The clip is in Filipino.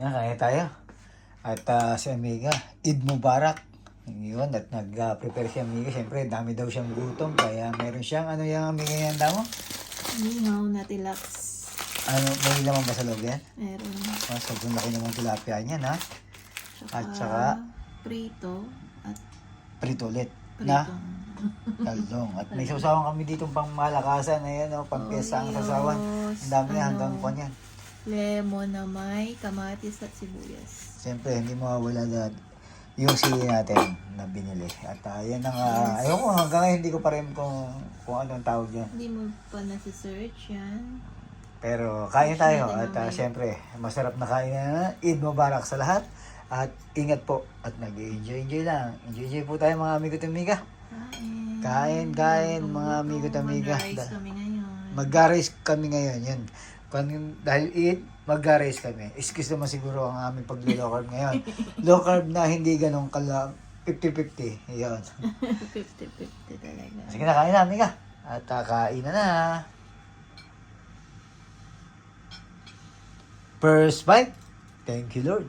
Yan, kaya tayo. At si Amiga, Eid Mubarak. Yun, at nag-prepare si Amiga. Siyempre, dami daw siyang gutom. Kaya meron siyang, ano yung Amiga yan mo? Mingaw na tilax. Ano, may laman ba sa loob yan? Meron. Sobrang laki naman tilapia niyan, ha? At saka, prito. At prito ulit. prito. Na talong. At may sasawan kami dito pang malakasan. Ayan, pang piyesta ang sasawan. Ang dami na, hanggang po niyan. Lemon na may kamatis at sibuyas. Siyempre, hindi mawawala lahat yung sili natin na binili. At yan ang, ayaw ko, hanggang ngayon hindi ko pa rin kung anong tawag yan. Hindi mo pa nasi-search yan. Pero kain tayo at siyempre, masarap na kain na. Eid Mubarak sa lahat. At ingat po at nag-enjoy lang. Enjoy po tayo mga amigo at amiga. Kain mga amigo at amiga. Mag-rice kami ngayon. Mag-rice kami ngayon. Yan. Dahil Eid, mag-rice kami. Excuse naman siguro ang aming pag-low carb ngayon. Low carb na hindi ganun 50-50. Yan. 50-50 talaga. Sige na, kain na amiga. At kain na. First bite. Thank you, Lord.